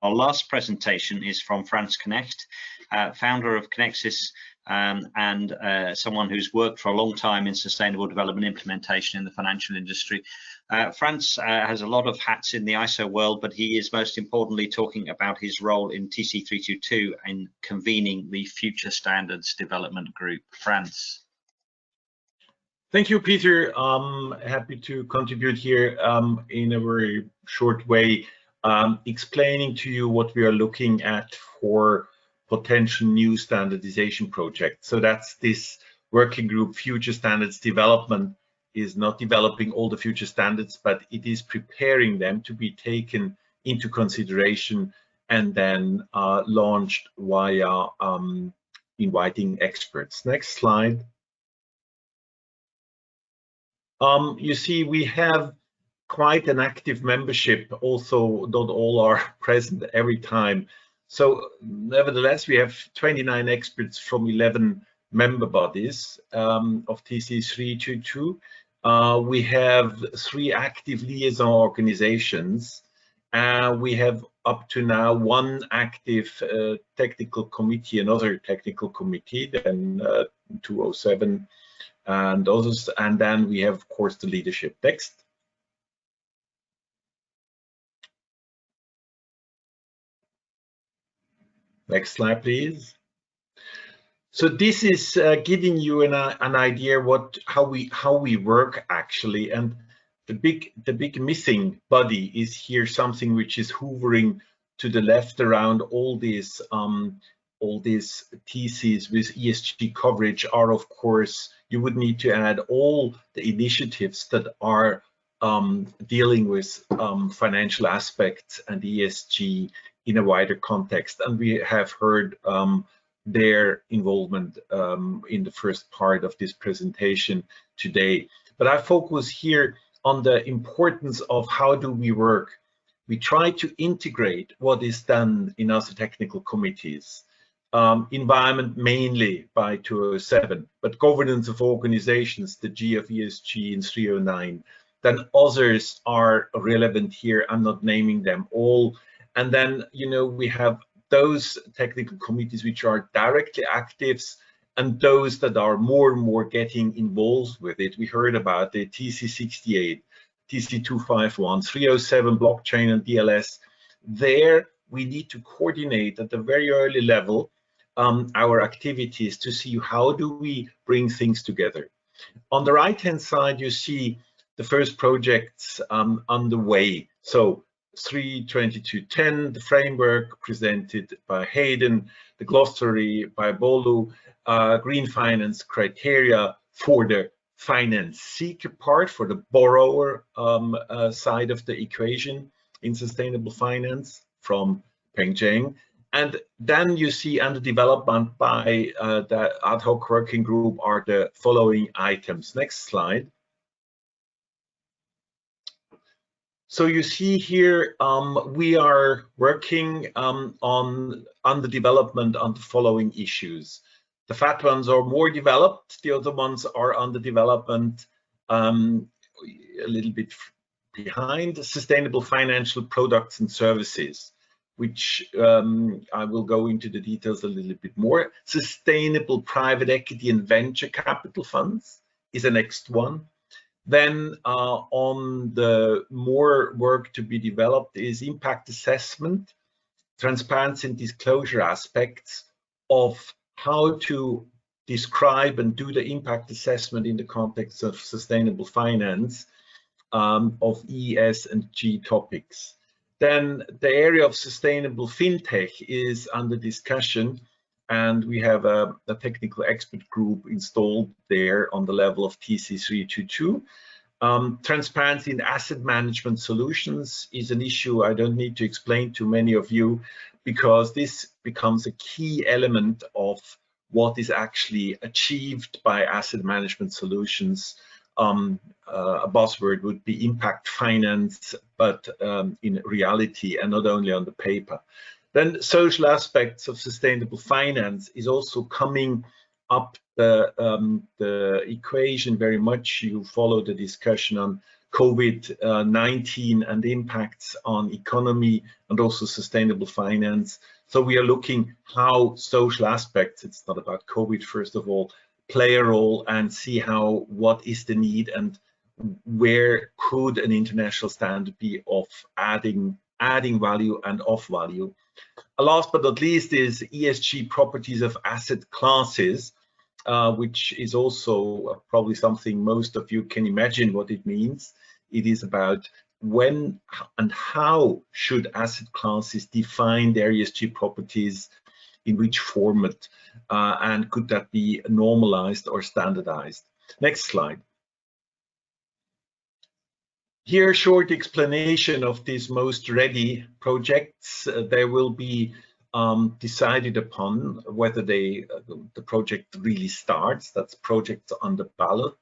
Our last presentation is from Franz Knecht, founder of Connexus, and someone who's worked for a long time in sustainable development implementation in the financial industry. Franz has a lot of hats in the ISO world, but he is most importantly talking about his role in TC322 in convening the Future Standards Development Group. Franz. Thank you, Peter. I'm happy to contribute here in a very short way, explaining to you what we are looking at for potential new standardization projects. So that's this working group. Future Standards Development is not developing all the future standards, but it is preparing them to be taken into consideration and then launched via inviting experts. Next slide. You see, we have quite an active membership, also not all are present every time. So nevertheless, we have 29 experts from 11 member bodies of TC322. We have 3 active liaison organizations. We have up to now 1 active technical committee, another technical committee, then 207 and others, and then we have, of course, the leadership. Next. Next slide, please. So this is giving you an idea how we work actually, and the big missing body is here, something which is hovering to the left around all these TCs with ESG coverage are, of course, you would need to add all the initiatives that are dealing with financial aspects and ESG in a wider context. And we have heard their involvement in the first part of this presentation today. But I focus here on the importance of how do we work. We try to integrate what is done in other technical committees. Environment mainly by 207, but governance of organizations, the G of ESG in 309. Then others are relevant here. I'm not naming them all. And then, you know, we have those technical committees which are directly actives and those that are more and more getting involved with it. We heard about the TC68, TC251, 307 blockchain and DLS. There we need to coordinate at the very early level our activities to see how do we bring things together. On the right-hand side, you see the first projects underway. So 32210, the framework presented by Hayden, the glossary by Bolu, green finance criteria for the finance seeker part, for the borrower side of the equation in sustainable finance from Peng Zheng. And then you see under development by the ad hoc working group are the following items. Next slide. So you see here, we are working on the development on the following issues. The fat ones are more developed. The other ones are under development a little bit behind. Sustainable financial products and services, which I will go into the details a little bit more. Sustainable private equity and venture capital funds is the next one. Then on the more work to be developed is impact assessment, transparency and disclosure aspects of how to describe and do the impact assessment in the context of sustainable finance of E, S, and G topics. Then the area of sustainable fintech is under discussion, and we have a technical expert group installed there on the level of TC322. Transparency in asset management solutions is an issue I don't need to explain to many of you, because this becomes a key element of what is actually achieved by asset management solutions. A buzzword would be impact finance, but in reality and not only on the paper. Then social aspects of sustainable finance is also coming up the equation very much. You follow the discussion on COVID-19 and impacts on economy and also sustainable finance. So we are looking how social aspects, it's not about COVID first of all, play a role and see how, what is the need and where could an international standard be of adding value and of value. Last but not least is ESG properties of asset classes, which is also probably something most of you can imagine what it means. It is about when and how should asset classes define their ESG properties, in which format, and could that be normalized or standardized? Next slide. Here, a short explanation of these most ready projects. They will be decided upon whether the project really starts. That's projects on the ballot.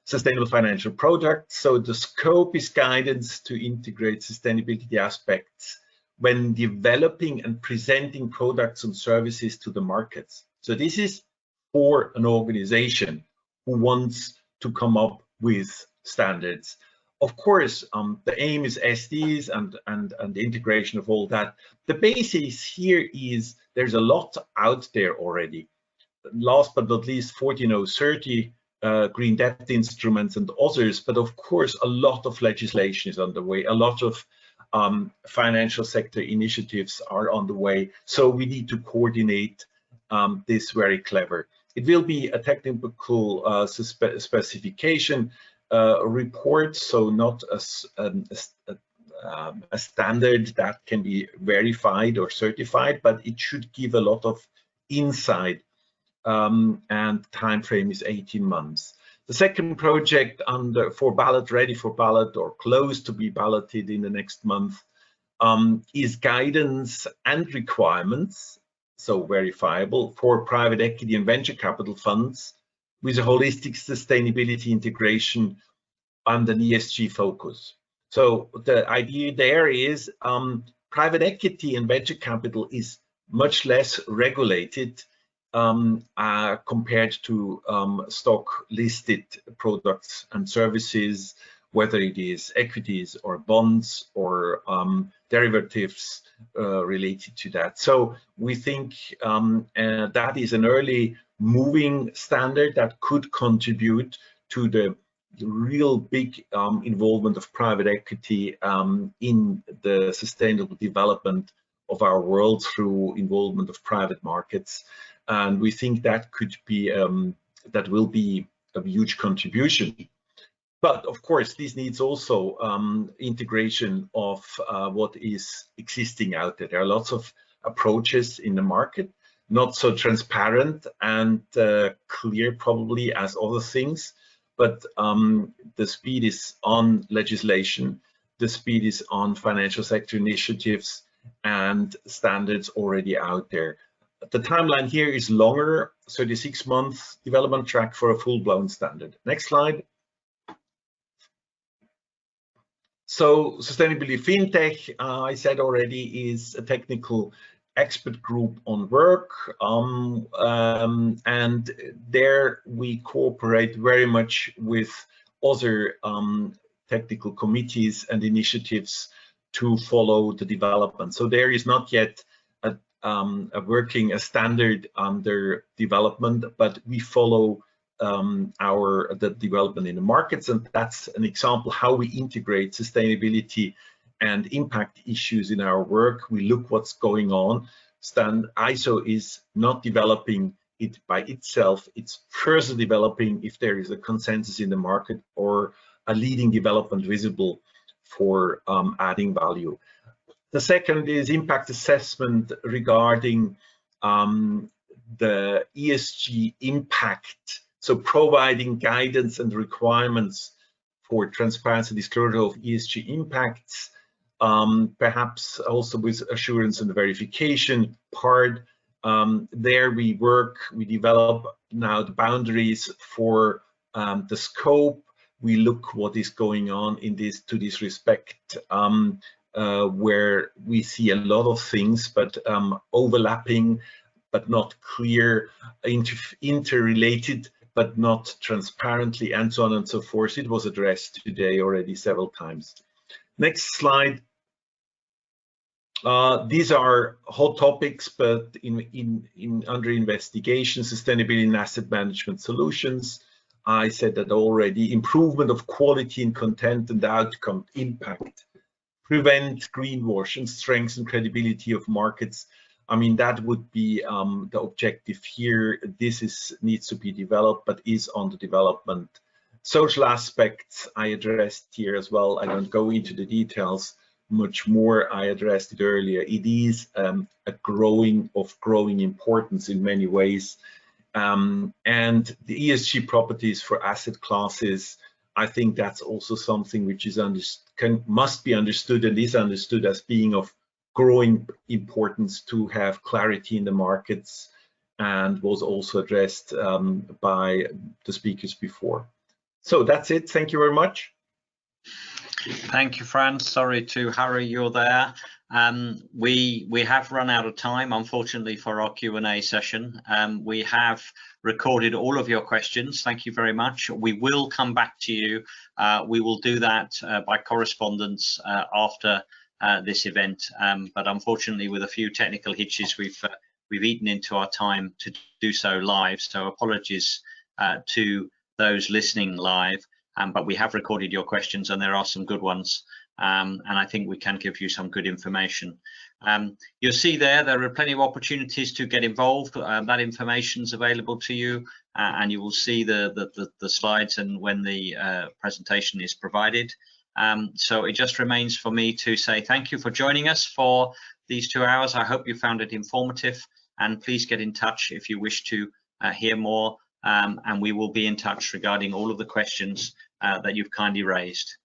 Sustainable financial products. So the scope is guidance to integrate sustainability aspects when developing and presenting products and services to the markets. So this is for an organization who wants to come up with standards. Of course, the aim is SDGs and the integration of all that. The basis here is there's a lot out there already. Last but not least, 14030, green debt instruments and others, but of course, a lot of legislation is underway. A lot of financial sector initiatives are on the way. So we need to coordinate this very clever. It will be a technical specification report, so not a standard that can be verified or certified, but it should give a lot of insight, and time frame is 18 months. The second project for ballot, ready for ballot or close to be balloted in the next month, is guidance and requirements, so verifiable, for private equity and venture capital funds with a holistic sustainability integration and an ESG focus. So the idea there is private equity and venture capital is much less regulated compared to stock listed products and services, whether it is equities or bonds or derivatives related to that. So we think that is an early moving standard that could contribute to the real big involvement of private equity in the sustainable development of our world through involvement of private markets. And we think that could be, that will be a huge contribution. But of course, this needs also integration of what is existing out there. There are lots of approaches in the market, not so transparent and clear probably as other things, but the speed is on legislation, the speed is on financial sector initiatives and standards already out there. The timeline here is longer, 36-month development track for a full-blown standard. Next slide. So sustainability fintech, I said already, is a technical expert group on work, and there we cooperate very much with other technical committees and initiatives to follow the development. So there is not yet a standard under development, but we follow the development in the markets, and that's an example how we integrate sustainability and impact issues in our work. We look what's going on. ISO is not developing it by itself, it's further developing if there is a consensus in the market or a leading development visible for adding value. The second is impact assessment regarding the ESG impact, so providing guidance and requirements for transparency disclosure of ESG impacts, perhaps also with assurance and verification part. There we work, we develop now the boundaries for the scope. We look what is going on in this respect, where we see a lot of things, but overlapping, but not clear, interrelated but not transparently, and so on and so forth. It was addressed today already several times. Next slide. These are hot topics, but under investigation: sustainability in asset management solutions. I said that already. Improvement of quality and content and outcome impact. Prevent greenwash and strengthen credibility of markets. I mean, that would be the objective here. This needs to be developed, but is under development. Social aspects I addressed here as well. I don't go into the details much more. I addressed it earlier. It is a growing importance in many ways. And the ESG properties for asset classes, I think that's also something which is must be understood and is understood as being of growing importance to have clarity in the markets, and was also addressed by the speakers before. So that's it. Thank you very much. Thank you, Franz. Sorry to hurry you there. We have run out of time, unfortunately, for our Q&A session. We have recorded all of your questions. Thank you very much. We will come back to you. We will do that by correspondence after this event, but unfortunately, with a few technical hitches, we've eaten into our time to do so live. So apologies to those listening live. But we have recorded your questions, and there are some good ones, and I think we can give you some good information. You'll see there are plenty of opportunities to get involved. That information is available to you, and you will see the slides and when the presentation is provided. So it just remains for me to say thank you for joining us for these 2 hours. I hope you found it informative, and please get in touch if you wish to hear more. And we will be in touch regarding all of the questions that you've kindly raised.